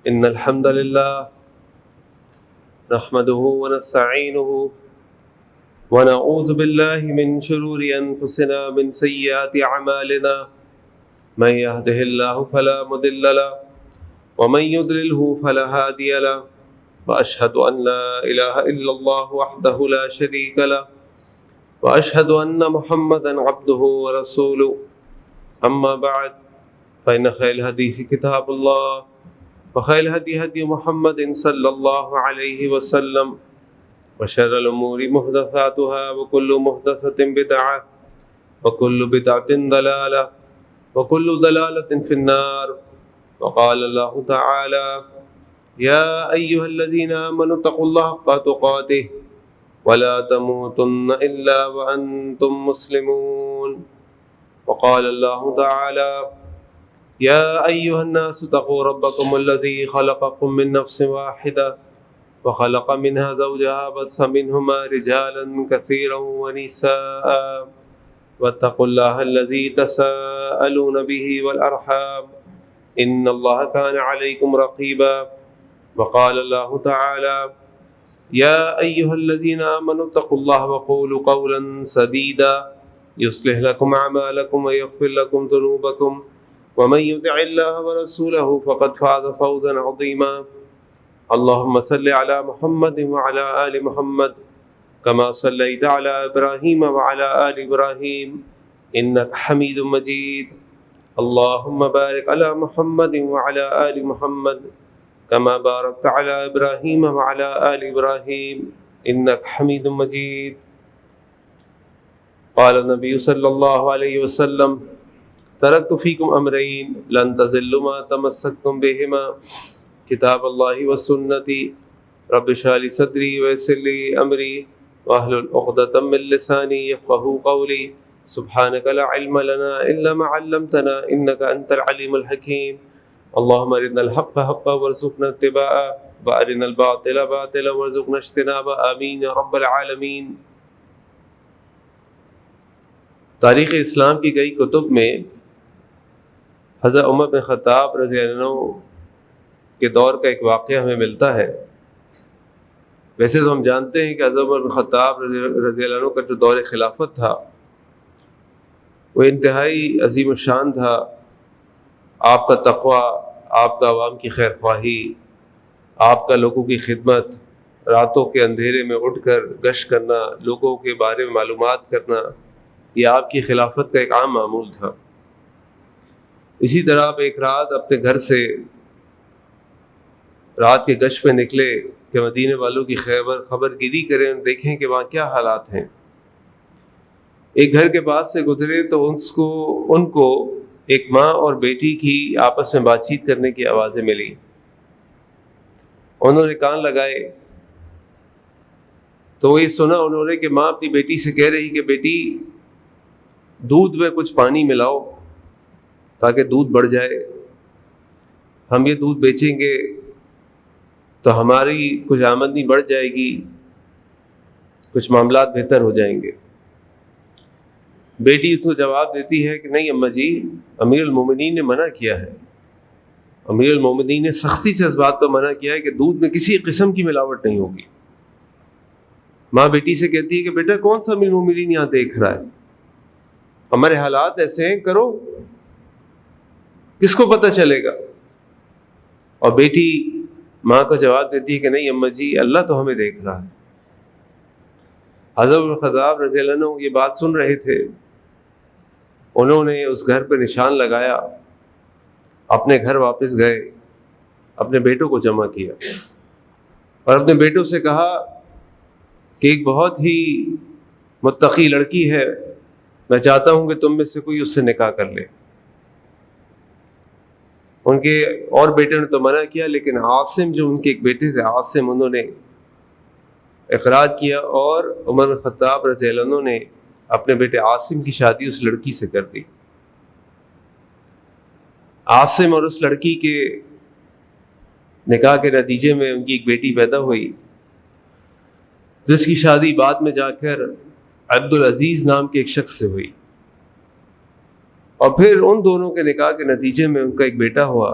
إن الحمد لله نحمده ونستعينه ونعوذ بالله من شرور أنفسنا من سيئات أعمالنا من يهده الله فلا مضل له ومن يضلله فلا هادي له وأشهد أن لا إله إلا الله وحده لا شريك له وأشهد أن محمدا عبده ورسوله أما بعد فإن خير الحديث كتاب الله وخير الهدي هدي محمد صلى الله عليه وسلم وشر الأمور محدثاتها وكل محدثة بدعة وكل بدعة ضلالة وكل ضلالة في النار. وقال الله تعالى: يا أيها الذين آمنوا اتقوا الله حق تقاته ولا تموتن إلا وأنتم مسلمون. وقال الله تعالى: يا أيها الناس اتقوا ربكم الذي خلقكم من نفس واحدة وخلق منها زوجها وبث منهما رجالا كثيرا ونساء واتقوا الله الذي تساءلون به والأرحام إن الله كان عليكم رقيبا. وقال الله تعالى: يا أيها الذين آمنوا اتقوا الله وقولوا قولا سديدا يصلح لكم أعمالكم ويغفر لكم ذنوبكم ومن يطع الله ورسوله فقد فاز فوزا عظيما. اللهم صل على محمد وعلى آل محمد كما صليت على إبراهيم وعلى آل إبراهيم إنك حميد مجيد. اللهم بارك على محمد وعلى آل محمد كما باركت على إبراهيم وعلى آل إبراهيم إنك حميد مجيد. قال النبي صلى الله عليه وسلم: تركت فيكم أمرين لن تضلوا ما تمسكتم بهما كتاب الله وسنتي رب اشرح لي صدري ويسر لي أمري واحلل عقدة من لساني يفقهوا قولي. سبحانك لا علم لنا إلا ما علمتنا إنك أنت العليم الحكيم. اللهم أرنا الحق حقا وارزقنا اتباعه وأرنا الباطل باطلا وارزقنا اجتنابه آمين يا رب العالمين. تاریخ اسلام کی کئی کتب میں حضرت عمر بن خطاب رضی اللہ عنہ کے دور کا ایک واقعہ ہمیں ملتا ہے. ویسے تو ہم جانتے ہیں کہ حضرت عمر بن خطاب رضی اللہ عنہ کا جو دور خلافت تھا وہ انتہائی عظیم الشان تھا. آپ کا تقوی، آپ کا عوام کی خیر خواہی، آپ کا لوگوں کی خدمت، راتوں کے اندھیرے میں اٹھ کر گشت کرنا، لوگوں کے بارے میں معلومات کرنا، یہ آپ کی خلافت کا ایک عام معمول تھا. اسی طرح آپ ایک رات اپنے گھر سے رات کے گشت پہ نکلے کہ مدینے والوں کی خبر گیری کریں، دیکھیں کہ وہاں کیا حالات ہیں. ایک گھر کے پاس سے گزرے تو ان کو ایک ماں اور بیٹی کی آپس میں بات چیت کرنے کی آوازیں ملی. انہوں نے کان لگائے تو یہ سنا انہوں نے کہ ماں اپنی بیٹی سے کہہ رہی کہ بیٹی دودھ میں کچھ پانی ملاؤ تاکہ دودھ بڑھ جائے، ہم یہ دودھ بیچیں گے تو ہماری کچھ آمدنی بڑھ جائے گی، کچھ معاملات بہتر ہو جائیں گے. بیٹی اس کو جواب دیتی ہے کہ نہیں اماں جی، امیر المومنین نے منع کیا ہے، امیر المومنین نے سختی سے اس بات کو منع کیا ہے کہ دودھ میں کسی قسم کی ملاوٹ نہیں ہوگی. ماں بیٹی سے کہتی ہے کہ بیٹا کون سا امیر المومنین یہاں دیکھ رہا ہے، ہمارے حالات ایسے ہیں، کرو، کس کو پتہ چلے گا. اور بیٹی ماں کو جواب دیتی ہے کہ نہیں اماں جی، اللہ تو ہمیں دیکھ رہا ہے. حضرت عمر خطاب رضی اللہ عنہ یہ بات سن رہے تھے. انہوں نے اس گھر پہ نشان لگایا، اپنے گھر واپس گئے، اپنے بیٹوں کو جمع کیا اور اپنے بیٹوں سے کہا کہ ایک بہت ہی متقی لڑکی ہے، میں چاہتا ہوں کہ تم میں سے کوئی اس سے نکاح کر لے. ان کے اور بیٹے نے تو منع کیا، لیکن عاصم جو ان کے ایک بیٹے تھے عاصم، انہوں نے اقرار کیا اور عمر بن خطاب رضی اللہ عنہ نے اپنے بیٹے عاصم کی شادی اس لڑکی سے کر دی. عاصم اور اس لڑکی کے نکاح کے نتیجے میں ان کی ایک بیٹی پیدا ہوئی، جس کی شادی بعد میں جا کر عبدالعزیز نام کے ایک شخص سے ہوئی، اور پھر ان دونوں کے نکاح کے نتیجے میں ان کا ایک بیٹا ہوا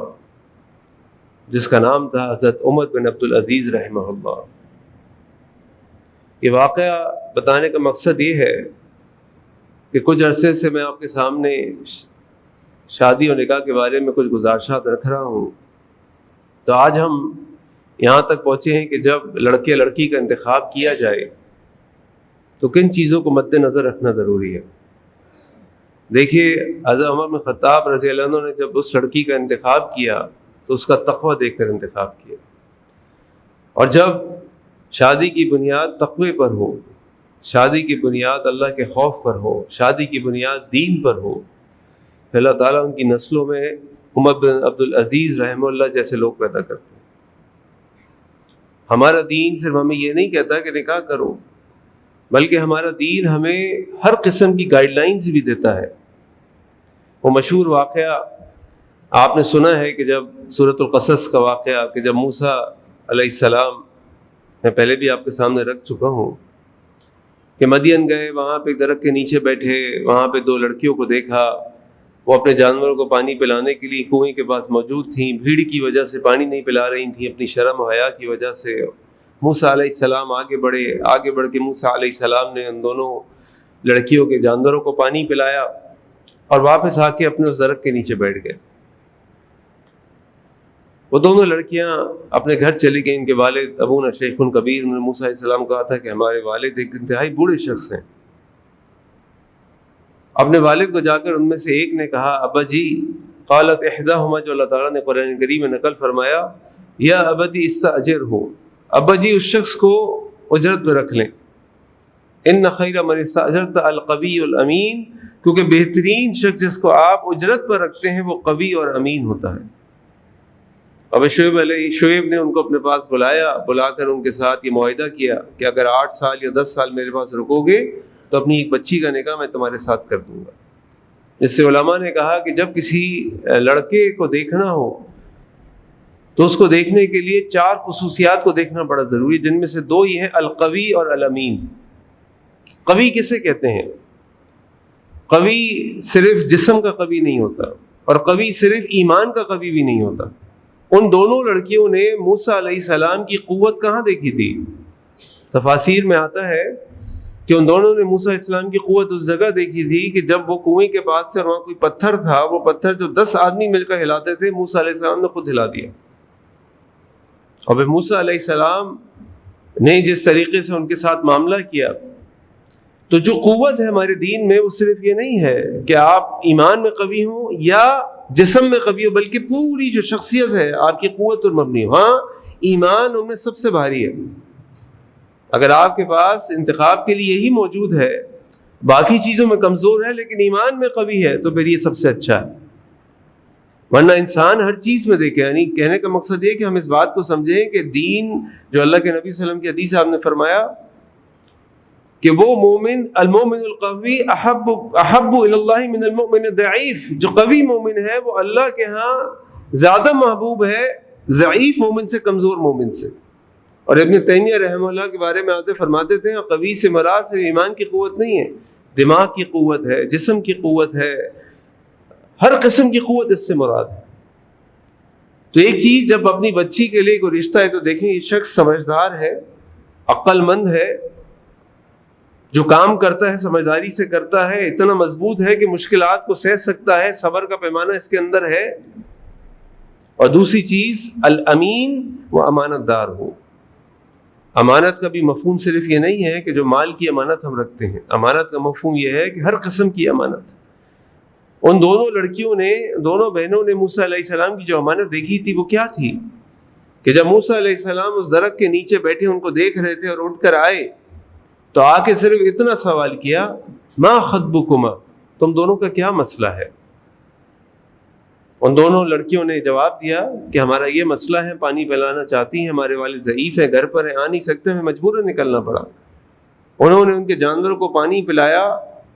جس کا نام تھا حضرت عمر بن عبدالعزیز رحمہ اللہ۔ یہ واقعہ بتانے کا مقصد یہ ہے کہ کچھ عرصے سے میں آپ کے سامنے شادی اور نکاح کے بارے میں کچھ گزارشات رکھ رہا ہوں، تو آج ہم یہاں تک پہنچے ہیں کہ جب لڑکے لڑکی کا انتخاب کیا جائے تو کن چیزوں کو مد نظر رکھنا ضروری ہے۔ دیکھیے حضرت عمر بن خطاب رضی اللہ عنہ نے جب اس لڑکی کا انتخاب کیا تو اس کا تقوی دیکھ کر انتخاب کیا، اور جب شادی کی بنیاد تقوی پر ہو، شادی کی بنیاد اللہ کے خوف پر ہو، شادی کی بنیاد دین پر ہو، پھر اللہ تعالیٰ ان کی نسلوں میں عمر بن عبدالعزیز رحمہ اللہ جیسے لوگ پیدا کرتے ہیں۔ ہمارا دین صرف ہمیں یہ نہیں کہتا کہ نکاح کرو، بلکہ ہمارا دین ہمیں ہر قسم کی گائیڈ لائنز بھی دیتا ہے۔ وہ مشہور واقعہ آپ نے سنا ہے کہ جب سورۃ القصص کا واقعہ، کہ جب موسیٰ علیہ السلام، میں پہلے بھی آپ کے سامنے رکھ چکا ہوں، کہ مدین گئے، وہاں پہ ایک درخت کے نیچے بیٹھے، وہاں پہ دو لڑکیوں کو دیکھا، وہ اپنے جانوروں کو پانی پلانے کے لیے کنویں کے پاس موجود تھیں، بھیڑ کی وجہ سے پانی نہیں پلا رہی تھیں، اپنی شرم و حیا کی وجہ سے۔ موسیٰ علیہ السلام آگے بڑھ کے موسیٰ علیہ السلام نے ان دونوں لڑکیوں کے جانوروں کو پانی پلایا اور واپس آ کے اپنے اس درخت کے نیچے بیٹھ گئے۔ وہ دونوں لڑکیاں اپنے گھر چلی گئیں۔ ان کے والد ابونا شیخ کبیر، انہوں نے موسیٰ علیہ السلام کہا تھا کہ ہمارے والد ایک انتہائی بوڑھے شخص ہیں۔ اپنے والد کو جا کر ان میں سے ایک نے کہا، ابا جی، قالت احداہما، جو اللہ تعالیٰ نے قرآن کریم میں نقل فرمایا، یا ابتی استاجرہ، ابا جی اس شخص کو اجرت پہ رکھ لیں، ان خیر من استاجرت القوی الامین، کیونکہ بہترین شخص جس کو آپ اجرت پر رکھتے ہیں وہ قوی اور امین ہوتا ہے۔ اب شعیب نے ان کو اپنے پاس بلا کر ان کے ساتھ یہ معاہدہ کیا کہ اگر 8 سال یا 10 سال میرے پاس رکو گے تو اپنی ایک بچی کا نکاح میں تمہارے ساتھ کر دوں گا۔ جس سے علماء نے کہا کہ جب کسی لڑکے کو دیکھنا ہو تو اس کو دیکھنے کے لیے 4 خصوصیات کو دیکھنا بڑا ضروری ہے، جن میں سے 2 یہ ہیں، القوی اور الامین۔ قوی کسے کہتے ہیں؟ قوی صرف جسم کا قوی نہیں ہوتا، اور قوی صرف ایمان کا قوی بھی نہیں ہوتا۔ ان دونوں لڑکیوں نے موسیٰ علیہ السلام کی قوت کہاں دیکھی تھی؟ تفاسیر میں آتا ہے کہ ان دونوں نے موسیٰ علیہ السلام کی قوت اس جگہ دیکھی تھی کہ جب وہ کنویں کے پاس سے، اور وہاں کوئی پتھر تھا، وہ پتھر جو 10 آدمی مل کر ہلاتے تھے، موسیٰ علیہ السلام نے خود ہلا دیا۔ اور پھر موسیٰ علیہ السلام نے جس طریقے سے ان کے ساتھ معاملہ کیا، تو جو قوت ہے ہمارے دین میں وہ صرف یہ نہیں ہے کہ آپ ایمان میں قوی ہوں یا جسم میں قوی ہو، بلکہ پوری جو شخصیت ہے آپ کی قوت پر مبنی ہو۔ ہاں، ایمان ان میں سب سے بھاری ہے۔ اگر آپ کے پاس انتخاب کے لیے یہی موجود ہے، باقی چیزوں میں کمزور ہے لیکن ایمان میں قوی ہے، تو پھر یہ سب سے اچھا ہے۔ ورنہ انسان ہر چیز میں دیکھے، یعنی کہنے کا مقصد یہ کہ ہم اس بات کو سمجھیں کہ دین جو اللہ کے نبی صلی اللہ علیہ وسلم کی حدیث آپ نے فرمایا کہ وہ مومن، المومن القوی احب الی اللہ من المؤمن الضعیف، جو قوی مومن ہے وہ اللہ کے ہاں زیادہ محبوب ہے ضعیف مومن سے، کمزور مومن سے۔ اور ابن تیمیہ رحمہ اللہ کے بارے میں آتے فرماتے تھے، قوی سے مراد صرف ایمان کی قوت نہیں ہے، دماغ کی قوت ہے، جسم کی قوت ہے، ہر قسم کی قوت اس سے مراد ہے۔ تو ایک چیز جب اپنی بچی کے لیے کوئی رشتہ ہے تو دیکھیں یہ شخص سمجھدار ہے، عقل مند ہے، جو کام کرتا ہے سمجھداری سے کرتا ہے، اتنا مضبوط ہے کہ مشکلات کو سہ سکتا ہے، صبر کا پیمانہ اس کے اندر ہے۔ اور دوسری چیز الامین، وہ امانت دار ہو۔ امانت کا بھی مفہوم صرف یہ نہیں ہے کہ جو مال کی امانت ہم رکھتے ہیں، امانت کا مفہوم یہ ہے کہ ہر قسم کی امانت۔ ان دونوں لڑکیوں نے، دونوں بہنوں نے موسیٰ علیہ السلام کی جو امانت دیکھی تھی وہ کیا تھی کہ جب موسیٰ علیہ السلام اس درخت کے نیچے بیٹھے ان کو دیکھ رہے تھے اور اٹھ کر آئے تو آ کے صرف اتنا سوال کیا، ما خطبکما، تم دونوں کا کیا مسئلہ ہے؟ ان دونوں لڑکیوں نے جواب دیا کہ ہمارا یہ مسئلہ ہے، پانی پلانا چاہتی ہیں، ہمارے والد ضعیف ہیں، گھر پر ہیں، آ نہیں سکتے، ہمیں مجبوراً نکلنا پڑا۔ انہوں نے ان کے جانوروں کو پانی پلایا،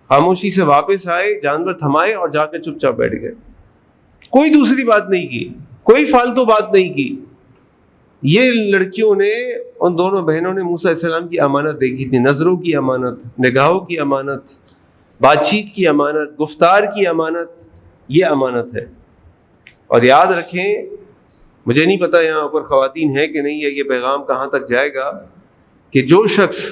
خاموشی سے واپس آئے، جانور تھمائے اور جا کے چپ چاپ بیٹھ گئے، کوئی دوسری بات نہیں کی، کوئی فالتو بات نہیں کی۔ یہ لڑکیوں نے، ان دونوں بہنوں نے موسیٰ علیہ السلام کی امانت دیکھی تھی، نظروں کی امانت، نگاہوں کی امانت، بات چیت کی امانت، گفتار کی امانت، یہ امانت ہے۔ اور یاد رکھیں مجھے نہیں پتا یہاں پر خواتین ہیں کہ نہیں ہے، یہ پیغام کہاں تک جائے گا کہ جو شخص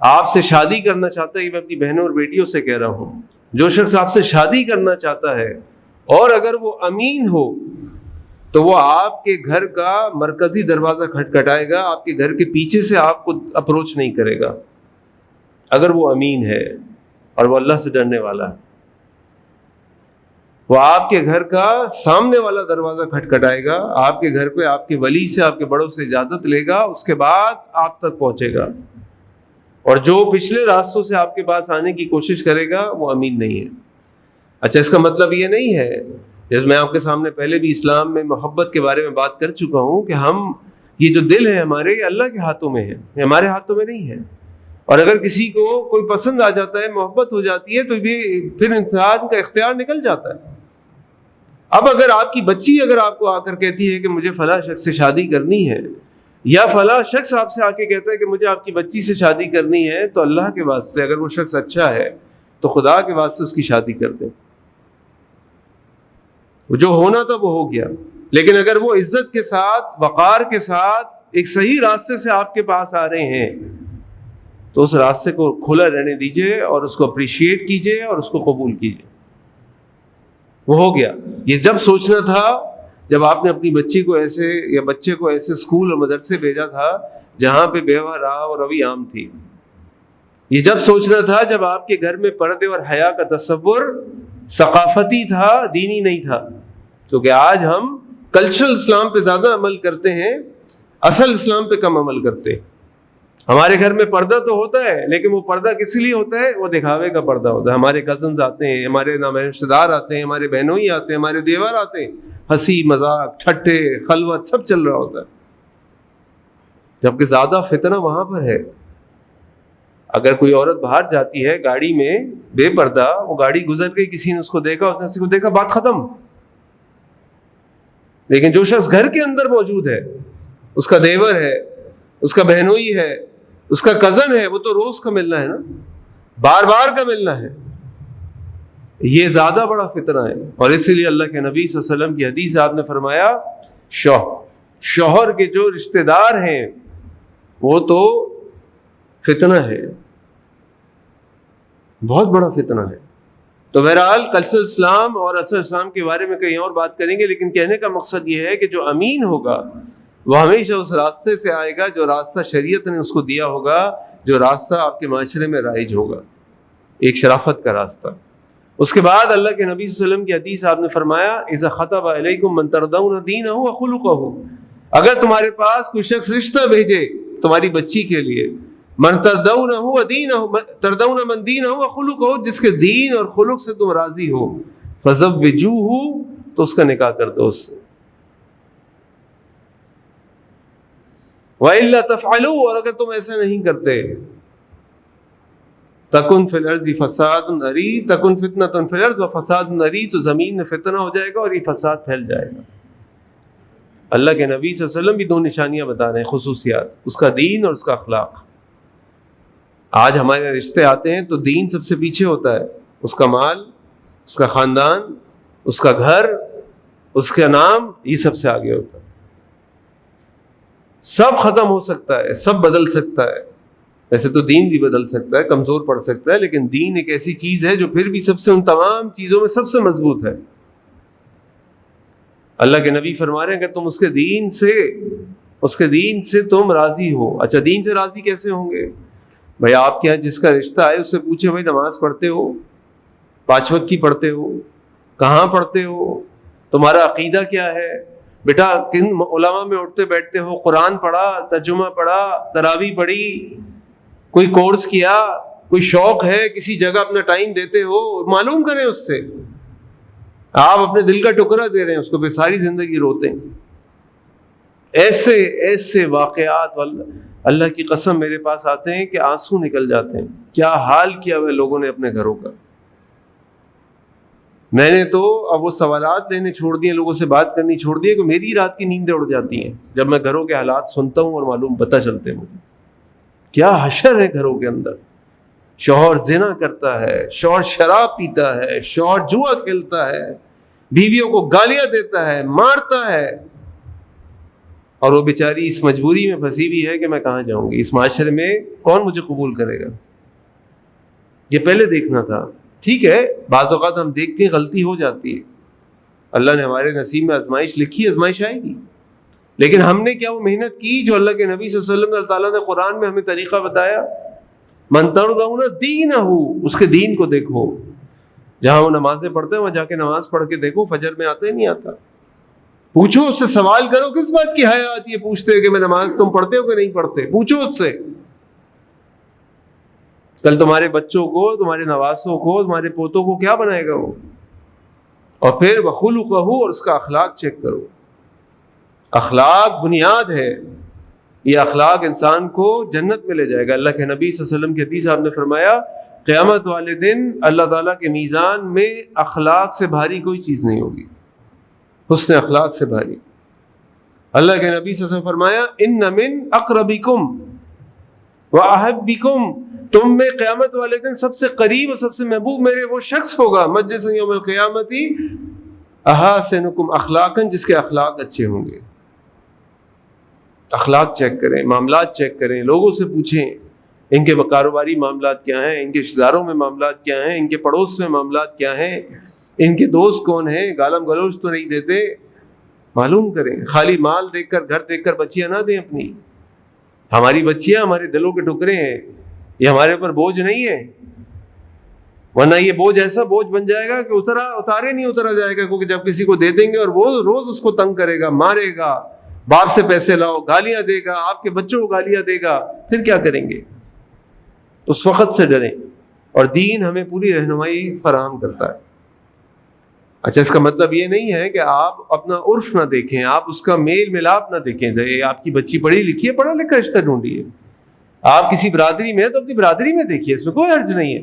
آپ سے شادی کرنا چاہتا ہے، یہ میں اپنی بہنوں اور بیٹیوں سے کہہ رہا ہوں، جو شخص آپ سے شادی کرنا چاہتا ہے اور اگر وہ امین ہو تو وہ آپ کے گھر کا مرکزی دروازہ کھٹکھٹائے گا، آپ کے گھر کے پیچھے سے آپ کو اپروچ نہیں کرے گا، اگر وہ امین ہے اور وہ اللہ سے ڈرنے والا ہے۔ وہ آپ کے گھر کا سامنے والا دروازہ کھٹکھٹائے گا، آپ کے گھر پہ آپ کے ولی سے، آپ کے بڑوں سے اجازت لے گا، اس کے بعد آپ تک پہنچے گا، اور جو پچھلے راستوں سے آپ کے پاس آنے کی کوشش کرے گا وہ امین نہیں ہے۔ اچھا، اس کا مطلب یہ نہیں ہے، جیسے میں آپ کے سامنے پہلے بھی اسلام میں محبت کے بارے میں بات کر چکا ہوں، کہ ہم یہ جو دل ہے ہمارے، یہ اللہ کے ہاتھوں میں ہے، یہ ہمارے ہاتھوں میں نہیں ہے، اور اگر کسی کو کوئی پسند آ جاتا ہے، محبت ہو جاتی ہے، تو یہ پھر انسان کا اختیار نکل جاتا ہے۔ اب اگر آپ کی بچی اگر آپ کو آ کر کہتی ہے کہ مجھے فلاں شخص سے شادی کرنی ہے، یا فلاں شخص آپ سے آ کے کہتا ہے کہ مجھے آپ کی بچی سے شادی کرنی ہے، تو اللہ کے واسطے اگر وہ شخص اچھا ہے تو خدا کے واسطے اس کی شادی کر دیں، جو ہونا تھا وہ ہو گیا۔ لیکن اگر وہ عزت کے ساتھ، وقار کے ساتھ ایک صحیح راستے سے آپ کے پاس آ رہے ہیں تو اس راستے کو کھلا رہنے دیجئے اور اس کو اپریشیٹ کیجئے اور اس کو قبول کیجئے، وہ ہو گیا۔ یہ جب سوچنا تھا جب آپ نے اپنی بچی کو ایسے یا بچے کو ایسے اسکول اور مدرسے بھیجا تھا جہاں پہ بیوہ راہ اور روی عام تھی، یہ جب سوچنا تھا جب آپ کے گھر میں پردے اور حیا کا تصور ثقافتی تھا، دینی نہیں تھا، کیونکہ آج ہم کلچرل اسلام پہ زیادہ عمل کرتے ہیں، اصل اسلام پہ کم عمل کرتے ہیں۔ ہمارے گھر میں پردہ تو ہوتا ہے، لیکن وہ پردہ کس لیے ہوتا ہے؟ وہ دکھاوے کا پردہ ہوتا ہے۔ ہمارے کزنز آتے ہیں، ہمارے نامحرم رشتہ دار آتے ہیں، ہمارے بہنوئی آتے ہیں، ہمارے دیور آتے ہیں، ہنسی مذاق، ٹھٹے، خلوت سب چل رہا ہوتا ہے، جبکہ زیادہ فتنہ وہاں پر ہے۔ اگر کوئی عورت باہر جاتی ہے گاڑی میں بے پردہ، وہ گاڑی گزر گئی، کسی نے اس کو دیکھا، اس نے کسی کو دیکھا، بات ختم۔ لیکن جو شخص گھر کے اندر موجود ہے، اس کا دیور ہے، اس کا بہنوئی ہے، اس کا کزن ہے، وہ تو روز کا ملنا ہے نا، بار بار کا ملنا ہے، یہ زیادہ بڑا فتنہ ہے۔ اور اسی لیے اللہ کے نبی صلی اللہ علیہ وسلم کی حدیث آپ نے فرمایا، شوہر کے جو رشتہ دار ہیں وہ تو فتنہ ہے، بہت بڑا فتنہ ہے۔ تو بہرحال کلچرل اسلام اور اصل اسلام کے بارے میں کہیں اور بات کریں گے، لیکن کہنے کا مقصد یہ ہے کہ جو امین ہوگا وہ ہمیشہ اس راستے سے آئے گا جو راستہ شریعت نے اس کو دیا ہوگا، جو راستہ آپ کے معاشرے میں رائج ہوگا، ایک شرافت کا راستہ۔ اس کے بعد اللہ کے نبی صلی اللہ علیہ وسلم کی حدیث آپ نے فرمایا، اذا خطب علیکم من ترضون دینہ وخلقہ، اگر تمہارے پاس کوئی شخص رشتہ بھیجے تمہاری بچی کے لیے، من ترضونہ دینہ، ترضون من دینہ وخلقہ، جس کے دین اور خلق سے تم راضی ہو، فزوجوہ، تو اس کا نکاح کر دو اس سے۔ وَإِلَّا تَفْعَلُوا، اور اگر تم ایسا نہیں کرتے، تَكُنْ فِي الْأَرْضِ فَسَادٌ عَرِيضٌ، تَكُنْ فِتْنَةٌ فِي الْأَرْضِ وَفَسَادٌ عَرِيضٌ، تو زمین میں فتنہ ہو جائے گا اور یہ فساد پھیل جائے گا۔ اللہ کے نبی صلی اللہ علیہ وسلم بھی دو نشانیاں بتا رہے ہیں، خصوصیات، اس کا دین اور اس کا اخلاق۔ آج ہمارے رشتے آتے ہیں تو دین سب سے پیچھے ہوتا ہے، اس کا مال، اس کا خاندان، اس کا گھر، اس کا نام، یہ سب سے آگے ہوتا ہے۔ سب ختم ہو سکتا ہے، سب بدل سکتا ہے، ویسے تو دین بھی بدل سکتا ہے، کمزور پڑ سکتا ہے، لیکن دین ایک ایسی چیز ہے جو پھر بھی سب سے، ان تمام چیزوں میں سب سے مضبوط ہے۔ اللہ کے نبی فرما رہے ہیں کہ تم اس کے دین سے تم راضی ہو۔ اچھا، دین سے راضی کیسے ہوں گے؟ بھائی آپ کے یہاں جس کا رشتہ ہے اس سے پوچھے، بھائی نماز پڑھتے ہو، 5 وقت کی پڑھتے ہو، کہاں پڑھتے ہو، تمہارا عقیدہ کیا ہے، بیٹا کن علماء میں اٹھتے بیٹھتے ہو، قرآن پڑھا، ترجمہ پڑھا، تراویح پڑھی، کوئی کورس کیا، کوئی شوق ہے، کسی جگہ اپنا ٹائم دیتے ہو، معلوم کریں اس سے۔ آپ اپنے دل کا ٹکڑا دے رہے ہیں اس کو، پہ ساری زندگی روتے ہیں۔ ایسے واقعات اللہ کی قسم میرے پاس آتے ہیں کہ آنسو نکل جاتے ہیں، کیا حال کیا ہوئے لوگوں نے اپنے گھروں کا۔ میں نے تو اب وہ سوالات لینے چھوڑ دیے، لوگوں سے بات کرنی چھوڑ دی، کہ میری رات کی نیندیں اڑ جاتی ہیں جب میں گھروں کے حالات سنتا ہوں اور معلوم پتہ چلتے ہیں مجھے کیا حشر ہے گھروں کے اندر۔ شوہر زنا کرتا ہے، شوہر شراب پیتا ہے، شوہر جوا کھیلتا ہے، بیویوں کو گالیاں دیتا ہے، مارتا ہے، اور وہ بیچاری اس مجبوری میں پھنسی ہوئی ہے کہ میں کہاں جاؤں گی، اس معاشرے میں کون مجھے قبول کرے گا. یہ پہلے دیکھنا تھا. ٹھیک ہے بعض اوقات ہم دیکھتے ہیں غلطی ہو جاتی ہے، اللہ نے ہمارے نصیب میں آزمائش لکھی ہے، آزمائش آئے گی، لیکن ہم نے کیا وہ محنت کی جو اللہ کے نبی صلی اللہ علیہ وسلم اللہ تعالیٰ نے قرآن میں ہمیں طریقہ بتایا؟ من ترضون دینہ، اس کے دین کو دیکھو. جہاں وہ نمازیں پڑھتے ہیں وہاں جا کے نماز پڑھ کے دیکھو، فجر میں آتا ہے نہیں آتا. پوچھو اس سے، سوال کرو. کس بات کی حیا آتی ہے پوچھتے ہو کہ میں نماز تم پڑھتے ہو کہ نہیں پڑھتے؟ پوچھو اس سے. کل تمہارے بچوں کو، تمہارے نواسوں کو، تمہارے پوتوں کو کیا بنائے گا وہ. اور پھر وخلقہ، اور اس کا اخلاق چیک کرو. اخلاق بنیاد ہے، یہ اخلاق انسان کو جنت میں لے جائے گا. اللہ کے نبی صلی اللہ علیہ وسلم کی حدیث آپ نے فرمایا قیامت والے دن اللہ تعالیٰ کے میزان میں اخلاق سے بھاری کوئی چیز نہیں ہوگی، حسن اخلاق سے بھاری. اللہ کے نبی صلی اللہ علیہ وسلم فرمایا ان من اقربکم واحبکم، تم میں قیامت والے دن سب سے قریب اور سب سے محبوب میرے وہ شخص ہوگا مجلس یوم القیامت احسنکم اخلاقا، جس کے اخلاق اچھے ہوں گے. اخلاق چیک کریں، معاملات چیک کریں، لوگوں سے پوچھیں ان کے کاروباری معاملات کیا ہیں، ان کے رشتہ داروں میں معاملات کیا ہیں، ان کے پڑوس میں معاملات کیا ہیں، ان کے دوست کون ہیں، گالم گلوچ تو نہیں دیتے. معلوم کریں. خالی مال دیکھ کر، گھر دیکھ کر بچیاں نہ دیں اپنی. ہماری بچیاں ہمارے دلوں کے ٹکڑے ہیں، یہ ہمارے اوپر بوجھ نہیں ہے، ورنہ یہ بوجھ ایسا بوجھ بن جائے گا کہ اتارے نہیں اترا جائے گا. کیونکہ جب کسی کو دے دیں گے اور وہ روز اس کو تنگ کرے گا، مارے گا، باپ سے پیسے لاؤ، گالیاں دے گا، آپ کے بچوں کو گالیاں دے گا، پھر کیا کریں گے؟ اس وقت سے ڈریں. اور دین ہمیں پوری رہنمائی فراہم کرتا ہے. اچھا اس کا مطلب یہ نہیں ہے کہ آپ اپنا عرف نہ دیکھیں، آپ اس کا میل ملاپ نہ دیکھیں. آپ کی بچی پڑھی لکھی ہے، پڑھا لکھا رشتہ ڈھونڈیے. آپ کسی برادری میں ہے تو اپنی برادری میں دیکھیے، اس میں کوئی حرج نہیں ہے،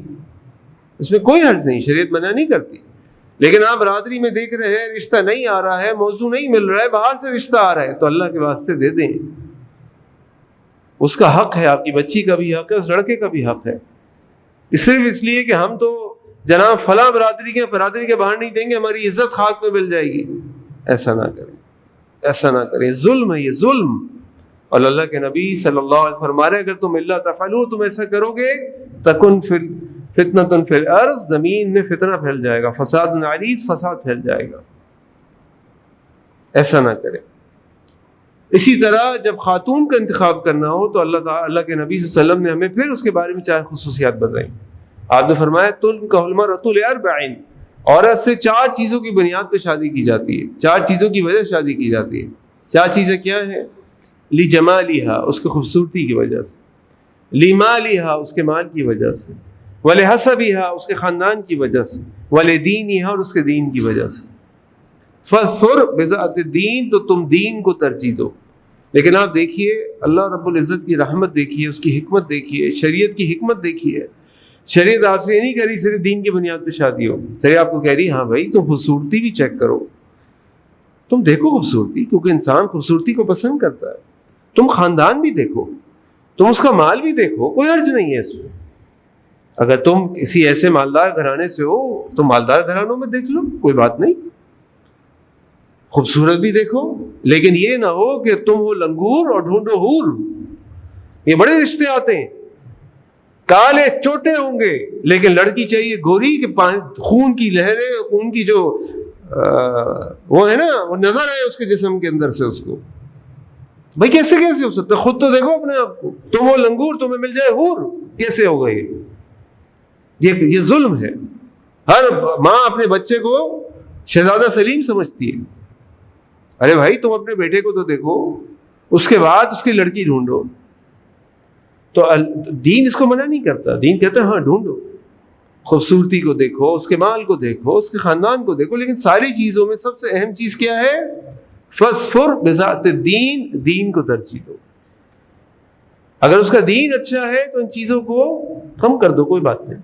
اس میں کوئی حرج نہیں، شریعت منع نہیں کرتی. لیکن آپ برادری میں دیکھ رہے ہیں رشتہ نہیں آ رہا ہے، موضوع نہیں مل رہا ہے، باہر سے رشتہ آ رہا ہے، تو اللہ کے واسطے دے دیں. اس کا حق ہے، آپ کی بچی کا بھی حق ہے، اس لڑکے کا بھی حق ہے. صرف اس لیے کہ ہم تو جناب فلاں برادری کے باہر نہیں دیں گے، ہماری عزت خاک میں مل جائے گی. ایسا نہ کریں، ایسا نہ کریں. ظلم ہے یہ، ظلم. اور اللہ کے نبی صلی اللہ علیہ وسلم فرما رہے اگر تم اللہ تفعلوا، تم ایسا کرو گے تکن فتنۃ فی الارض، زمین میں فتنہ پھیل جائے گا، فساد عریض، فساد پھیل جائے گا. ایسا نہ کریں. اسی طرح جب خاتون کا انتخاب کرنا ہو تو اللہ کے نبی صلی اللہ علیہ وسلم نے ہمیں پھر اس کے بارے میں 4 خصوصیات بتائیں. آپ نے فرمایا تنکح المرأة لأربع، عورت سے 4 چیزوں کی بنیاد پہ شادی کی جاتی ہے، 4 چیزوں کی وجہ سے شادی کی جاتی ہے. 4 چیزیں کیا ہیں؟ لجمالها، اس کی خوبصورتی کی وجہ سے، لمالها، اس کے مال کی وجہ سے، ولحسبها، اس کے خاندان کی وجہ سے، ولدینها، اور اس کے دین کی وجہ سے. فاظفر بذات الدین، تو تم دین کو ترجیح دو. لیکن آپ دیکھیے اللہ رب العزت کی رحمت دیکھیے، اس کی حکمت دیکھیے، شریعت کی حکمت دیکھیے. شریعت آپ سے یہ نہیں کہہ رہی صرف دین کی بنیاد پہ شادی ہو، شریعت آپ کو کہہ رہی ہاں بھائی تم خوبصورتی بھی چیک کرو، تم دیکھو خوبصورتی، کیونکہ انسان خوبصورتی کو پسند کرتا ہے. تم خاندان بھی دیکھو، تم اس کا مال بھی دیکھو، کوئی حرج نہیں ہے اس میں. اگر تم کسی ایسے مالدار گھرانے سے ہو تو مالدار گھرانوں میں دیکھ لو، کوئی بات نہیں، خوبصورت بھی دیکھو. لیکن یہ نہ ہو کہ تم ہو لنگور اور ڈھونڈو حور. یہ بڑے رشتے آتے ہیں، کالے چوٹے ہوں گے لیکن لڑکی چاہیے گوری کہ خون کی لہریں، خون کی جو وہ ہے نا وہ نظر آئے اس کے جسم کے اندر سے اس کو. بھائی کیسے ہو سکتا؟ خود تو دیکھو اپنے آپ کو. تم ہو لنگور، تمہیں مل جائے حور، کیسے ہوگا یہ ظلم ہے. ہر ماں اپنے بچے کو شہزادہ سلیم سمجھتی ہے. ارے بھائی تم اپنے بیٹے کو تو دیکھو، اس کے بعد اس کی لڑکی ڈھونڈو. تو دین اس کو منع نہیں کرتا، دین کہتا ہے ہاں ڈھونڈو، خوبصورتی کو دیکھو، اس کے مال کو دیکھو، اس کے خاندان کو دیکھو. لیکن ساری چیزوں میں سب سے اہم چیز کیا ہے؟ فاظفر بذات الدین، دین کو ترجیح دو. اگر اس کا دین اچھا ہے تو ان چیزوں کو کم کر دو، کوئی بات نہیں.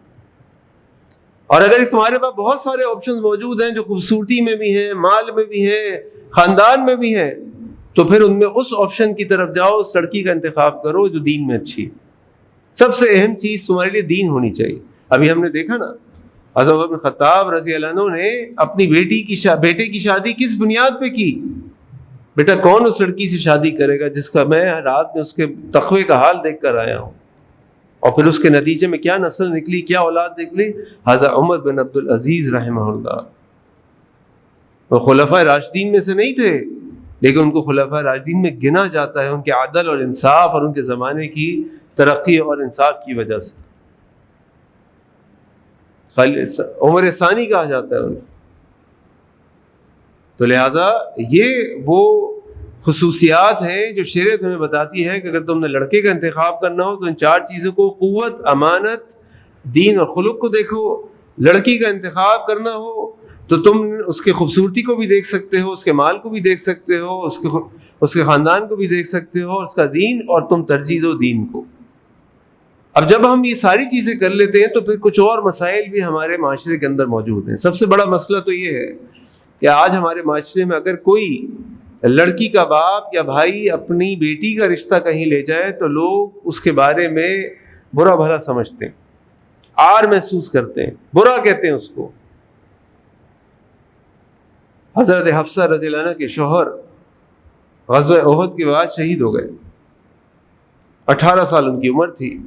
اور اگر تمہارے پاس بہت سارے آپشنز موجود ہیں جو خوبصورتی میں بھی ہیں، مال میں بھی ہیں، خاندان میں بھی ہیں، تو پھر ان میں اس آپشن کی طرف جاؤ، اس لڑکی کا انتخاب کرو جو دین میں اچھی. سب سے اہم چیز تمہارے لیے دین ہونی چاہیے. ابھی ہم نے دیکھا نا حضرت عمر بن خطاب رضی اللہ عنہ نے اپنی بیٹے کی شادی کس بنیاد پہ کی؟ بیٹا کون اس لڑکی سے شادی کرے گا جس کا میں رات میں اس کے تقوی کا حال دیکھ کر آیا ہوں، اور پھر اس کے نتیجے میں کیا نسل نکلی، کیا اولاد نکلی. حضرت عمر بن عبد العزیز رحمہ اللہ، وہ خلفائے راشدین میں سے نہیں تھے، لیکن ان کو خلفائے راشدین میں گنا جاتا ہے ان کے عدل اور انصاف اور ان کے زمانے کی ترقی اور انصاف کی وجہ سے. عمر ثانی کہا جاتا ہے انہیں. تو لہذا یہ وہ خصوصیات ہیں جو شریعت ہمیں بتاتی ہے کہ اگر تم نے لڑکے کا انتخاب کرنا ہو تو ان 4 چیزوں کو، قوت، امانت، دین اور خلق کو دیکھو. لڑکی کا انتخاب کرنا ہو تو تم اس کی خوبصورتی کو بھی دیکھ سکتے ہو، اس کے مال کو بھی دیکھ سکتے ہو، اس کے خاندان کو بھی دیکھ سکتے ہو، اور اس کا دین، اور تم ترجیح دو دین کو. اب جب ہم یہ ساری چیزیں کر لیتے ہیں تو پھر کچھ اور مسائل بھی ہمارے معاشرے کے اندر موجود ہیں. سب سے بڑا مسئلہ تو یہ ہے کہ آج ہمارے معاشرے میں اگر کوئی لڑکی کا باپ یا بھائی اپنی بیٹی کا رشتہ کہیں لے جائے تو لوگ اس کے بارے میں برا بھلا سمجھتے ہیں، عار محسوس کرتے ہیں، برا کہتے ہیں اس کو. حضرت حفصہ رضی اللہ عنہ کے شوہر غزوہ احد کے بعد شہید ہو گئے. 18 سال ان کی عمر تھی.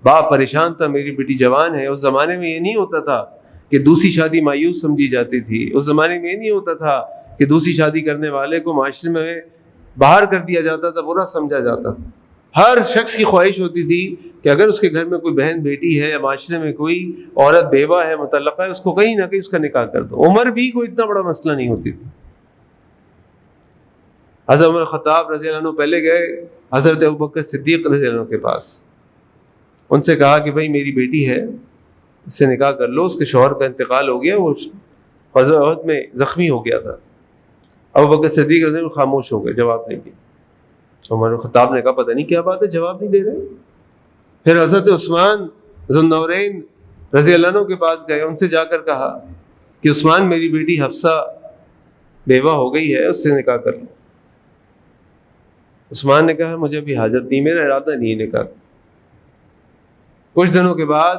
باپ پریشان تھا، میری بیٹی جوان ہے. اس زمانے میں یہ نہیں ہوتا تھا کہ دوسری شادی مایوس سمجھی جاتی تھی. اس زمانے میں یہ نہیں ہوتا تھا کہ دوسری شادی کرنے والے کو معاشرے میں باہر کر دیا جاتا تھا، برا سمجھا جاتا تھا. ہر شخص کی خواہش ہوتی تھی کہ اگر اس کے گھر میں کوئی بہن بیٹی ہے یا معاشرے میں کوئی عورت بیوہ ہے، مطلقہ ہے، اس کو کہیں نہ کہیں اس کا نکاح کر دو. عمر بھی کوئی اتنا بڑا مسئلہ نہیں ہوتی تھی. حضرت عمر خطاب رضی اللہ عنہ پہلے گئے حضرت ابوبکر صدیق رضی اللہ عنہ کے پاس. ان سے کہا کہ بھائی میری بیٹی ہے، اس سے نکاح کر لو. اس کے شوہر کا انتقال ہو گیا، وہ غزوہ احد میں زخمی ہو گیا تھا. ابوبکر صدیق رضی اللہ عنہ خاموش ہو گئے، جواب نہیں دیا. عمر خطاب نے کہا پتہ نہیں کیا بات ہے، جواب نہیں دے رہے. پھر حضرت عثمان ذو النورین رضی اللہ عنہ کے پاس گئے. ان سے جا کر کہا کہ عثمان میری بیٹی حفصہ بیوہ ہو گئی ہے، اس سے نکاح کر لو. عثمان نے کہا مجھے ابھی حاجت نہیں، میرا ارادہ نہیں ہے نکاح. کچھ دنوں کے بعد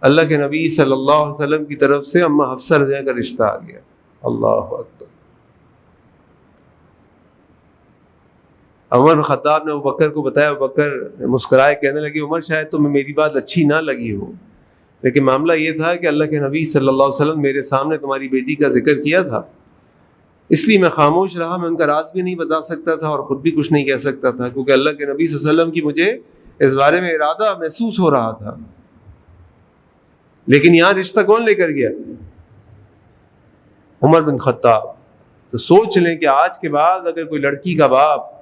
اللہ کے نبی صلی اللہ علیہ وسلم کی طرف سے اماں حفصہ رضی اللہ عنہ کا رشتہ آ گیا. اللہ اکبر. عمر بن خطاب نے ابوبکر کو بتایا. ابوبکر مسکرائے، کہنے لگے عمر شاید تمہیں میری بات اچھی نہ لگی ہو، لیکن معاملہ یہ تھا کہ اللہ کے نبی صلی اللہ علیہ وسلم میرے سامنے تمہاری بیٹی کا ذکر کیا تھا، اس لیے میں خاموش رہا. میں ان کا راز بھی نہیں بتا سکتا تھا اور خود بھی کچھ نہیں کہہ سکتا تھا، کیونکہ اللہ کے نبی صلی اللہ علیہ وسلم کی مجھے اس بارے میں ارادہ محسوس ہو رہا تھا. لیکن یہاں رشتہ کون لے کر گیا؟ عمر بن خطاب. تو سوچ لیں کہ آج کے بعد اگر کوئی لڑکی کا باپ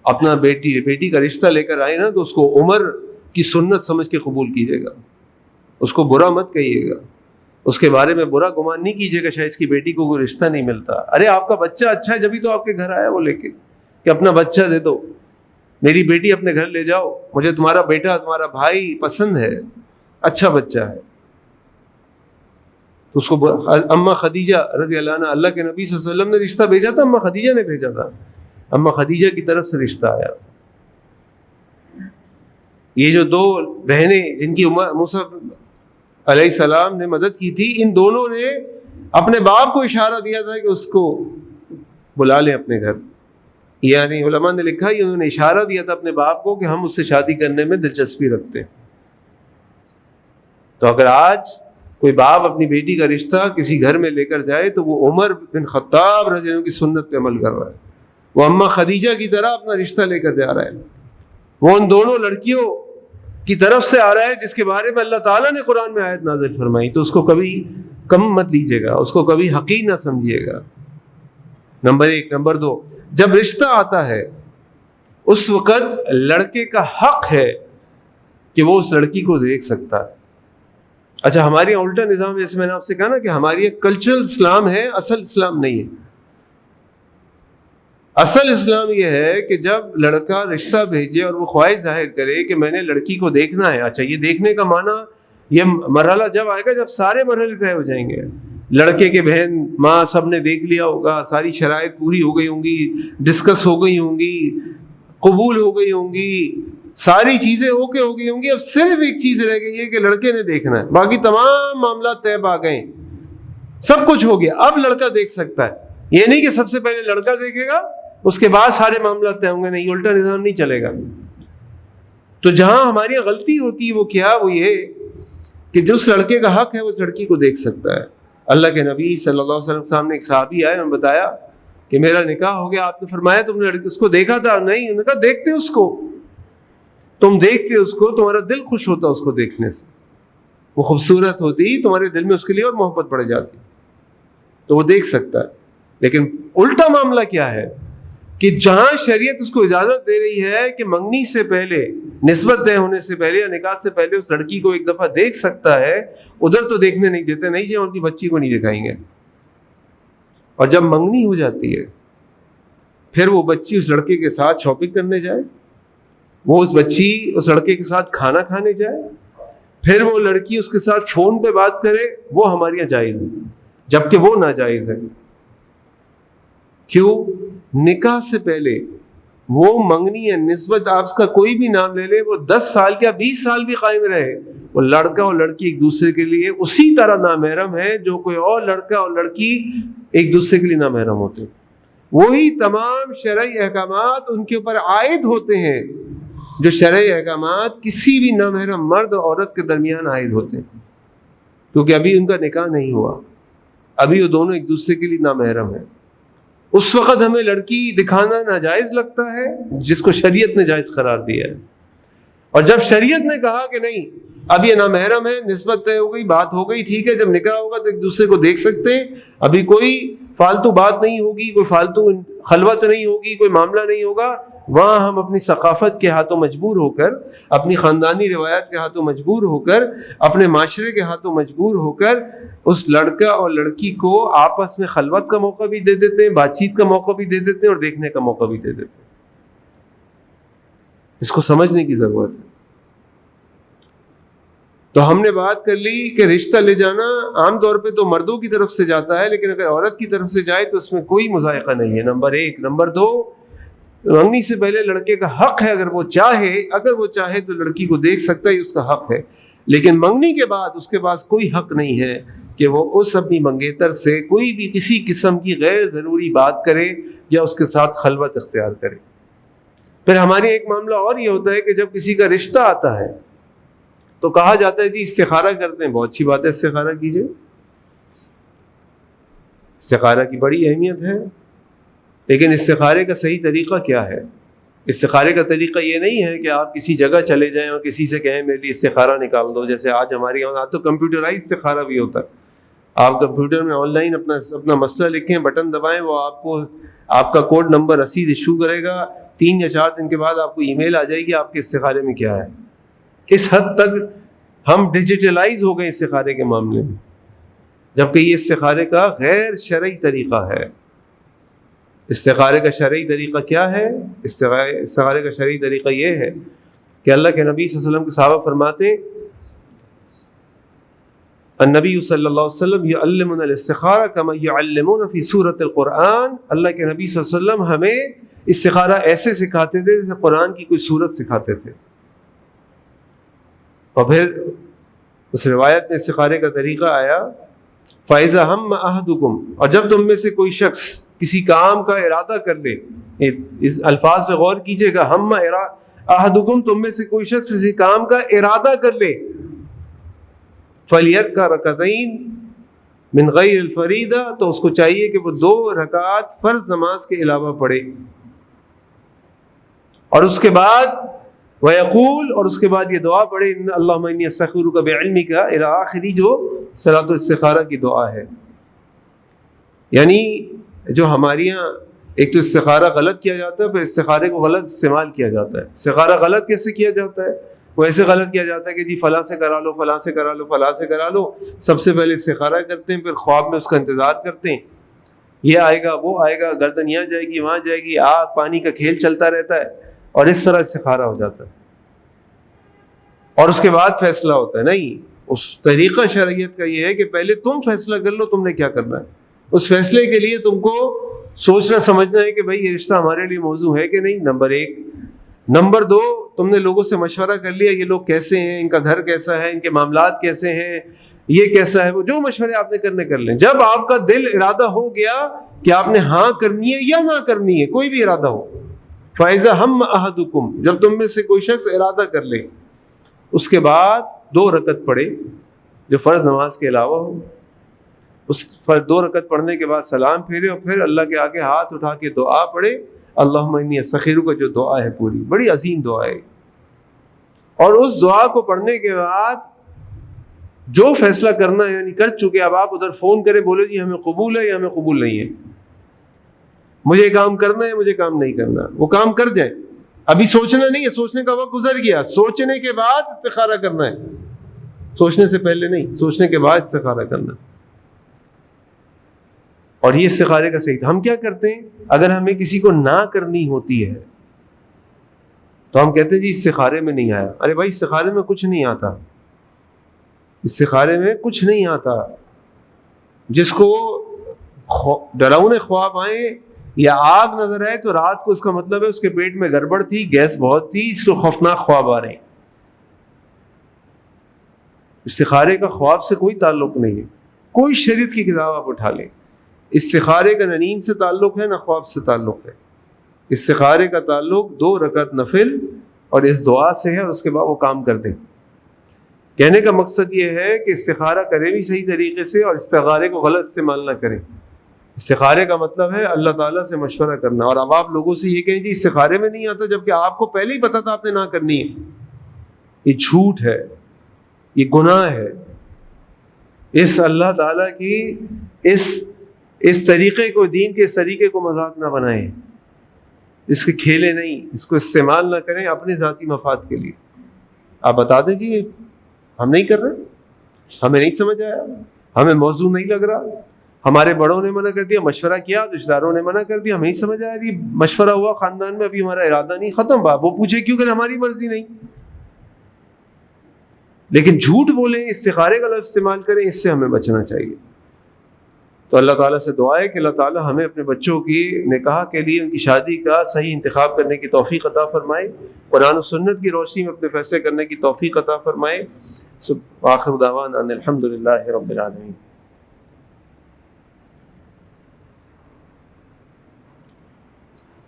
اپنا بیٹی کا رشتہ لے کر آئے نا تو اس کو عمر کی سنت سمجھ کے قبول کیجیے گا. اس کو برا مت کہیے گا، اس کے بارے میں برا گمان نہیں کیجیے گا شاید اس کی بیٹی کو کوئی رشتہ نہیں ملتا. ارے آپ کا بچہ اچھا ہے جبھی تو آپ کے گھر آیا وہ لے کے کہ اپنا بچہ دے دو، میری بیٹی اپنے گھر لے جاؤ، مجھے تمہارا بیٹا تمہارا بھائی پسند ہے، اچھا بچہ ہے. تو اس کو اماں خدیجہ رضی اللہ عنہ، اللہ کے نبی صلی اللہ علیہ وسلم نے رشتہ بھیجا تھا، اماں خدیجہ نے بھیجا تھا. اماں خدیجہ کی طرف سے رشتہ آیا. یہ جو 2 بہنیں جن کی موسیٰ علیہ السلام نے مدد کی تھی، ان دونوں نے اپنے باپ کو اشارہ دیا تھا کہ اس کو بلا لیں اپنے گھر. یعنی علماء نے لکھا کہ انہوں نے اشارہ دیا تھا اپنے باپ کو کہ ہم اس سے شادی کرنے میں دلچسپی رکھتے ہیں. تو اگر آج کوئی باپ اپنی بیٹی کا رشتہ کسی گھر میں لے کر جائے تو وہ عمر بن خطاب رضی اللہ عنہ کی سنت پہ عمل کر رہا ہے. وہ اماں خدیجہ کی طرح اپنا رشتہ لے کر جا رہا ہے. وہ ان دونوں لڑکیوں کی طرف سے آ رہا ہے جس کے بارے میں اللہ تعالیٰ نے قرآن میں آیت نازل فرمائی. تو اس کو کبھی کم مت لیجیے گا، اس کو کبھی حقیر نہ سمجھیے گا. نمبر 1. نمبر 2، جب رشتہ آتا ہے اس وقت لڑکے کا حق ہے کہ وہ اس لڑکی کو دیکھ سکتا ہے. اچھا ہماری الٹا نظام، جیسے میں نے آپ سے کہا نا کہ ہماری ایک کلچرل اسلام ہے، اصل اسلام نہیں ہے. اصل اسلام یہ ہے کہ جب لڑکا رشتہ بھیجے اور وہ خواہش ظاہر کرے کہ میں نے لڑکی کو دیکھنا ہے. اچھا یہ دیکھنے کا معنی، یہ مرحلہ جب آئے گا جب سارے مرحلے طے ہو جائیں گے، لڑکے کے بہن ماں سب نے دیکھ لیا ہوگا، ساری شرائط پوری ہو گئی ہوں گی، ڈسکس ہو گئی ہوں گی، قبول ہو گئی ہوں گی، ساری چیزیں اوکے ہو گئی ہوں گی. اب صرف ایک چیز رہ گئی ہے کہ لڑکے نے دیکھنا ہے، باقی تمام معاملات طے آ گئے، سب کچھ ہو گیا. اب لڑکا دیکھ سکتا ہے. یہ نہیں کہ سب سے پہلے لڑکا دیکھے گا اس کے بعد سارے معاملات طے ہوں گے. نہیں, الٹا نظام نہیں چلے گا. تو جہاں ہماری غلطی ہوتی ہے وہ کیا, وہ یہ کہ جس لڑکے کا حق ہے وہ لڑکی کو دیکھ سکتا ہے. اللہ کے نبی صلی اللہ علیہ وسلم سامنے ایک صحابی آئے, انہوں نے بتایا کہ میرا نکاح ہو گیا. آپ نے فرمایا تم نے لڑکی اس کو دیکھا تھا؟ نہیں. انہوں نے کہا دیکھتے اس کو, تم دیکھتے اس کو, تمہارا دل خوش ہوتا اس کو دیکھنے سے, وہ خوبصورت ہوتی, تمہارے دل میں اس کے لیے اور محبت بڑھ جاتی, تو وہ دیکھ سکتا ہے. لیکن الٹا معاملہ کیا ہے کہ جہاں شریعت اس کو اجازت دے رہی ہے کہ منگنی سے پہلے, نسبت طے ہونے سے پہلے یا نکاح سے پہلے اس لڑکی کو ایک دفعہ دیکھ سکتا ہے, ادھر تو دیکھنے نہیں دیتے. نہیں جی, ان کی بچی کو نہیں دکھائیں گے. اور جب منگنی ہو جاتی ہے پھر وہ بچی اس لڑکے کے ساتھ شاپنگ کرنے جائے, وہ اس بچی اس لڑکے کے ساتھ کھانا کھانے جائے, پھر وہ لڑکی اس کے ساتھ فون پہ بات کرے, وہ ہمارے یہاں جائز ہے, جبکہ وہ ناجائز ہے. کیوں؟ نکاح سے پہلے وہ منگنی ہے, نسبت آپ کا کوئی بھی نام لے لے, وہ 10 سال یا 20 سال بھی قائم رہے, وہ لڑکا اور لڑکی ایک دوسرے کے لیے اسی طرح نامحرم ہے جو کوئی اور لڑکا اور لڑکی ایک دوسرے کے لیے نامحرم ہوتے ہیں. وہی تمام شرعی احکامات ان کے اوپر عائد ہوتے ہیں جو شرعی احکامات کسی بھی نامحرم مرد اور عورت کے درمیان عائد ہوتے ہیں, کیونکہ ابھی ان کا نکاح نہیں ہوا, ابھی وہ دونوں ایک دوسرے کے لیے نامحرم ہیں. اس وقت ہمیں لڑکی دکھانا ناجائز لگتا ہے جس کو شریعت نے جائز قرار دیا ہے. اور جب شریعت نے کہا کہ نہیں اب یہ نامحرم ہے, نسبت طے ہو گئی, بات ہو گئی, ٹھیک ہے, جب نکاح ہوگا تو ایک دوسرے کو دیکھ سکتے ہیں, ابھی کوئی فالتو بات نہیں ہوگی, کوئی فالتو خلوت نہیں ہوگی, کوئی معاملہ نہیں ہوگا, وہاں ہم اپنی ثقافت کے ہاتھوں مجبور ہو کر, اپنی خاندانی روایات کے ہاتھوں مجبور ہو کر, اپنے معاشرے کے ہاتھوں مجبور ہو کر اس لڑکا اور لڑکی کو آپس میں خلوت کا موقع بھی دے دیتے ہیں, بات چیت کا موقع بھی دے دیتے ہیں, اور دیکھنے کا موقع بھی دے دیتے ہیں. اس کو سمجھنے کی ضرورت ہے. تو ہم نے بات کر لی کہ رشتہ لے جانا عام طور پہ تو مردوں کی طرف سے جاتا ہے, لیکن اگر عورت کی طرف سے جائے تو اس میں کوئی مذائقہ نہیں ہے, نمبر 1. نمبر 2, منگنی سے پہلے لڑکے کا حق ہے, اگر وہ چاہے تو لڑکی کو دیکھ سکتا ہے, اس کا حق ہے. لیکن منگنی کے بعد اس کے پاس کوئی حق نہیں ہے کہ وہ اس اپنی منگیتر سے کوئی بھی کسی قسم کی غیر ضروری بات کرے یا اس کے ساتھ خلوت اختیار کرے. پھر ہمارے ایک معاملہ اور یہ ہوتا ہے کہ جب کسی کا رشتہ آتا ہے تو کہا جاتا ہے جی استخارہ کرتے ہیں. بہت اچھی بات ہے, استخارہ کیجئے, استخارہ کی بڑی اہمیت ہے, لیکن استخارے کا صحیح طریقہ کیا ہے؟ استخارے کا طریقہ یہ نہیں ہے کہ آپ کسی جگہ چلے جائیں اور کسی سے کہیں میرے لیے استخارہ نکال دو, جیسے آج ہمارے یہاں تو کمپیوٹرائز استخارہ بھی ہوتا ہے. آپ کمپیوٹر میں آن لائن اپنا مسئلہ لکھیں, بٹن دبائیں, وہ آپ کا کوڈ نمبر رسید ایشو کرے گا, 3 یا 4 دن کے بعد آپ کو ای میل آ جائے گی آپ کے استخارے میں کیا ہے. اس حد تک ہم ڈیجیٹلائز ہو گئے استخارے کے معاملے میں, جبکہ یہ استخارے کا غیر شرعی طریقہ ہے. استخارے کا شرعی طریقہ کیا ہے؟ استخارے کا شرعی طریقہ یہ ہے کہ اللہ کے نبی صلی اللہ علیہ وسلم کے صحابہ فرماتے ہیں, النبی صلی اللہ علیہ وسلم یعلمنا الاستخارہ کما یعلمون فی سورۃ القرآن. اللہ کے نبی صلی اللہ علیہ وسلم ہمیں استخارہ ایسے سکھاتے تھے جیسے قرآن کی کوئی سورت سکھاتے تھے. اور پھر اس روایت میں استخارے کا طریقہ آیا, فَإِذَا هَمَّ أَحَدُكُمْ, اور جب تم میں سے کوئی شخص کسی کام کا ارادہ کر لے, اس الفاظ پہ غور کیجئے گا, ہم احدکم, تم میں سے کوئی شخص کسی کام کا ارادہ کر لے, فَلْيَرْكَعْ رَكَعَتَيْنِ مِنْ غَيْرِ الْفَرِيضَةِ, تو اس کو چاہیے کہ وہ 2 رکعات فرض نماز کے علاوہ پڑھے, اور اس کے بعد وَيَقُولُ, اور اس کے بعد یہ دعا پڑھے, اللہم انی استخیرک بعلمک, الی آخری جو صلاۃ الاستخارہ کی دعا ہے. یعنی جو ہمارے یہاں ایک تو استخارہ غلط کیا جاتا ہے, پھر استخارے کو غلط استعمال کیا جاتا ہے. استخارہ غلط کیسے کیا جاتا ہے؟ وہ ایسے غلط کیا جاتا ہے کہ جی فلاں سے کرا لو, فلاں سے کرا لو, فلاں سے کرا لو. سب سے پہلے استخارہ کرتے ہیں, پھر خواب میں اس کا انتظار کرتے ہیں, یہ آئے گا, وہ آئے گا, گردن یہاں جائے گی, وہاں جائے گی, آگ پانی کا کھیل چلتا رہتا ہے, اور اس طرح استخارہ ہو جاتا ہے. اور اس کے بعد فیصلہ ہوتا ہے. نہیں, اس طریقہ شرعیت کا یہ ہے کہ پہلے تم فیصلہ کر لو تم نے کیا کرنا ہے. اس فیصلے کے لیے تم کو سوچنا سمجھنا ہے کہ بھائی یہ رشتہ ہمارے لیے موزوں ہے کہ نہیں, نمبر 1. نمبر 2, تم نے لوگوں سے مشورہ کر لیا, یہ لوگ کیسے ہیں, ان کا گھر کیسا ہے, ان کے معاملات کیسے ہیں, یہ کیسا ہے, وہ جو مشورے آپ نے کرنے کر لیں. جب آپ کا دل ارادہ ہو گیا کہ آپ نے ہاں کرنی ہے یا نہ کرنی ہے، کوئی بھی ارادہ ہو. فَإِذَا هَمَّ أَحَدُكُمْ، جب تم میں سے کوئی شخص ارادہ کر لے، اس کے بعد 2 رکعت پڑھے جو فرض نماز کے علاوہ ہو. اس 2 رکعت پڑھنے کے بعد سلام پھیرے اور پھر اللہ کے آگے ہاتھ اٹھا کے دعا پڑھے. اللہم انی استخیرک کا جو دعا ہے پوری، بڑی عظیم دعا ہے. اور اس دعا کو پڑھنے کے بعد جو فیصلہ کرنا ہے یعنی کر چکے، اب آپ ادھر فون کریں بولے جی ہمیں قبول ہے یا ہمیں قبول نہیں ہے، مجھے کام کرنا ہے مجھے کام نہیں کرنا، وہ کام کر جائیں. ابھی سوچنا نہیں ہے، سوچنے کا وقت گزر گیا. سوچنے کے بعد استخارہ کرنا ہے، سوچنے سے پہلے نہیں، سوچنے کے بعد استخارہ کرنا. اور یہ استخارے کا صحیح تھا. ہم کیا کرتے ہیں اگر ہمیں کسی کو نہ کرنی ہوتی ہے تو ہم کہتے ہیں جی استخارے میں نہیں آیا. ارے بھائی استخارے میں کچھ نہیں آتا، استخارے میں کچھ نہیں آتا. جس کو ڈراؤنے خواب آئیں یا آگ نظر آئے تو رات کو اس کا مطلب ہے اس کے پیٹ میں گڑبڑ تھی، گیس بہت تھی، اس کو خوفناک خواب آ رہے ہیں. استخارے کا خواب سے کوئی تعلق نہیں ہے. کوئی شریعت کی کتاب آپ اٹھا لیں، استخارے کا نہ نیند سے تعلق ہے نہ خواب سے تعلق ہے. استخارے کا تعلق 2 رکعت نفل اور اس دعا سے ہے، اور اس کے بعد وہ کام کر دیں. کہنے کا مقصد یہ ہے کہ استخارہ کرے بھی صحیح طریقے سے اور استخارے کو غلط استعمال نہ کریں. استخارے کا مطلب ہے اللہ تعالیٰ سے مشورہ کرنا. اور اب آپ لوگوں سے یہ کہیں جی استخارے میں نہیں آتا، جبکہ آپ کو پہلے ہی پتا تھا آپ نے نہ کرنی ہے. یہ جھوٹ ہے، یہ گناہ ہے. اس اللہ تعالیٰ کی اس طریقے کو، دین کے اس طریقے کو مذاق نہ بنائیں، اس کے کھیلے نہیں، اس کو استعمال نہ کریں اپنے ذاتی مفاد کے لیے. آپ بتا دیں جی ہم نہیں کر رہے، ہمیں نہیں سمجھ آیا، ہمیں موضوع نہیں لگ رہا، ہمارے بڑوں نے منع کر دیا، مشورہ کیا رشتہ داروں نے منع کر دیا، ہمیں نہیں سمجھ آیا، یہ مشورہ ہوا خاندان میں، ابھی ہمارا ارادہ نہیں، ختم بات. وہ پوچھے کیوں کہ ہماری مرضی نہیں. لیکن جھوٹ بولیں، استخارے کا لفظ استعمال کریں، اس سے ہمیں بچنا چاہیے. تو اللہ تعالیٰ سے دعا ہے کہ اللہ تعالیٰ ہمیں اپنے بچوں کی نکاح کے لیے ان کی شادی کا صحیح انتخاب کرنے کی توفیق عطا فرمائے، قرآن و سنت کی روشنی میں اپنے فیصلے کرنے کی توفیق عطا فرمائے. آخر دعوانا ان الحمد للہ رب العالمین.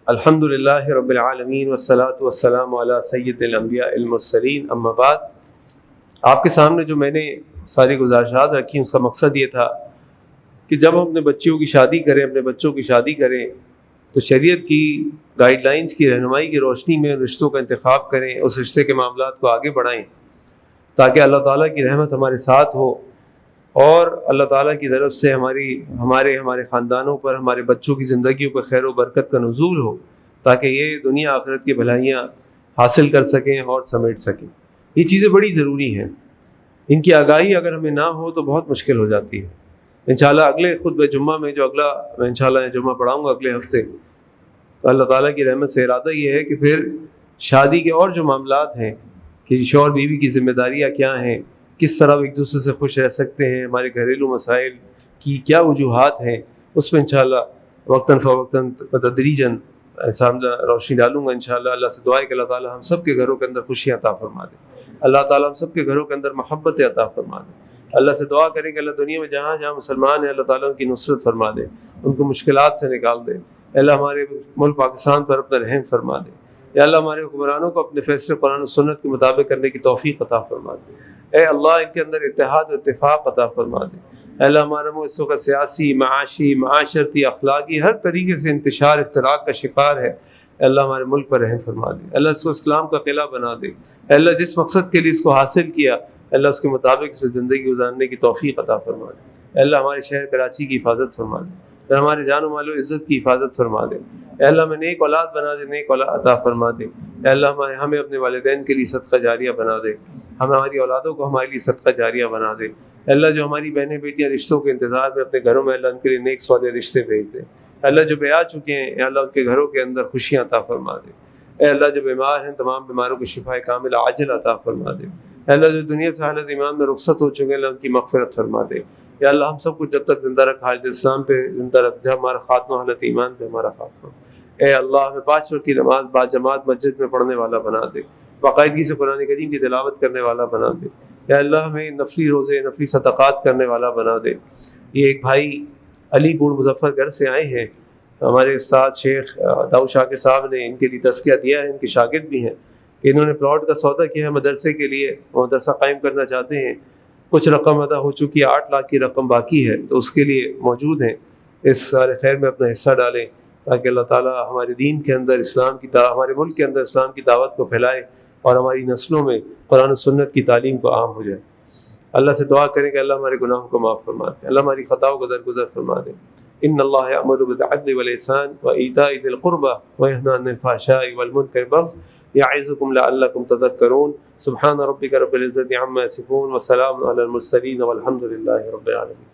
الحمد للہ رب العالمین والصلاة والسلام علی سید الانبیاء المرسلین. اما بعد، آپ کے سامنے جو میں نے ساری گزارشات رکھی اس کا مقصد یہ تھا کہ جب ہم اپنے بچیوں کی شادی کریں، اپنے بچوں کی شادی کریں تو شریعت کی گائیڈ لائنز کی رہنمائی کی روشنی میں رشتوں کا انتخاب کریں، اس رشتے کے معاملات کو آگے بڑھائیں تاکہ اللہ تعالیٰ کی رحمت ہمارے ساتھ ہو اور اللہ تعالیٰ کی طرف سے ہمارے خاندانوں پر، ہمارے بچوں کی زندگیوں پر خیر و برکت کا نزول ہو تاکہ یہ دنیا آخرت کی بھلائیاں حاصل کر سکیں اور سمیٹ سکیں. یہ چیزیں بڑی ضروری ہیں، ان کی آگاہی اگر ہمیں نہ ہو تو بہت مشکل ہو جاتی ہے. انشاءاللہ اگلے خطبہ جمعہ میں جو میں انشاءاللہ جمعہ پڑھاؤں گا اگلے ہفتے، تو اللہ تعالیٰ کی رحمت سے ارادہ یہ ہے کہ پھر شادی کے اور جو معاملات ہیں کہ شوہر بیوی کی ذمہ داریاں کیا ہیں، کس طرح ایک دوسرے سے خوش رہ سکتے ہیں، ہمارے گھریلو مسائل کی کیا وجوہات ہیں، اس میں انشاءاللہ وقتاً فوقتاً تدریجاً روشنی ڈالوں گا انشاءاللہ. اللہ سے دعا ہے کہ اللہ تعالیٰ ہم سب کے گھروں کے اندر خوشیاں عطا فرما دے، اللہ تعالیٰ ہم سب کے گھروں کے اندر محبت عطا فرما دے. اللہ سے دعا کریں کہ اللہ دنیا میں جہاں جہاں مسلمان ہیں اللہ تعالیٰ ان کی نصرت فرما دے، ان کو مشکلات سے نکال دے. اللہ ہمارے ملک پاکستان پر اپنا رحم فرما دے. یا اللہ ہمارے حکمرانوں کو اپنے فیصلے قرآن و سنت کے مطابق کرنے کی توفیق عطا فرما دے. اے اللہ ان کے اندر اتحاد و اتفاق عطا فرما دے. اے اللہ ہمارا ملک کا سیاسی، معاشی، معاشرتی، اخلاقی ہر طریقے سے انتشار افتراق کا شکار ہے. اے اللہ ہمارے ملک پر رحم فرما دے. اللہ اس کو اسلام کا قلعہ بنا دے. اے اللہ جس مقصد کے لیے اس کو حاصل کیا اللہ اس کے مطابق اس میں زندگی گزارنے کی توفیق عطا فرما دے. اے اللہ ہمارے شہر کراچی کی حفاظت فرما دے، اے ہمارے جان و مال و عزت کی حفاظت فرما دے. اے اللہ ہمیں نیک اولاد بنا دے، نیک اولاد عطا فرما دے. اے اللہ ہمیں اپنے والدین کے لیے صدقہ جاریہ بنا دے، ہماری اولادوں کو ہمارے لیے صدقہ جاریہ بنا دے. اے اللہ جو ہماری بہنیں بیٹیاں رشتوں کے انتظار میں اپنے گھروں میں اللہ ان کے لیے نیک صالح رشتے بھیج دے. اے اللہ جو بیاہ چکے ہیں اے اللہ ان کے گھروں کے اندر خوشیاں عطا فرما دے. اے اللہ جو بیمار ہیں تمام بیماروں کو شفاء کامل عاجل عطا فرما دے. اے اللہ جو دنیا سے حالت ایمان میں رخصت ہو چکے ہیں اللہ ان کی مغفرت فرما دے. یا اللہ ہم سب کو جب تک زندہ رکھ حالت اسلام پہ زندہ رکھ، جب ہمارا خاتمہ حالت ایمان پہ ہمارا خاتمہ. اے اللہ ہمیں 5 وقت کی نماز با جماعت مسجد میں پڑھنے والا بنا دے، باقاعدگی سے قرآن کریم کی تلاوت کرنے والا بنا دے. یا اللہ ہمیں نفلی روزے، نفلی صدقات کرنے والا بنا دے. یہ ایک بھائی علی پور مظفر گڑھ سے آئے ہیں. ہمارے استاد شیخ داؤد شاکر صاحب نے ان کے لیے تذکیہ دیا ہے, ان کے شاگرد بھی ہیں, کہ انہوں نے پلاٹ کا سودا کیا ہے مدرسے کے لیے, مدرسہ قائم کرنا چاہتے ہیں. کچھ رقم ادا ہو چکی ہے, 8 لاکھ کی رقم باقی ہے, تو اس کے لیے موجود ہیں. اس سارے خیر میں اپنا حصہ ڈالیں تاکہ اللہ تعالیٰ ہمارے دین کے اندر اسلام کی ہمارے ملک کے اندر اسلام کی دعوت کو پھیلائے اور ہماری نسلوں میں قرآن و سنت کی تعلیم کو عام ہو جائے. اللہ سے دعا کریں کہ اللہ ہمارے گناہوں کو معاف فرما دے, اللہ ہماری خطاؤں کو درگزر فرما دے. ان اللہ یأمر بالعدل والإحسان وإیتاء ذی القربى وینہی عن الفحشاء والمنکر والبغی یعظکم لعلکم تذکرون. سبحان ربک رب العزة عما یصفون وسلام علی المرسلین والحمد للہ رب العالمین.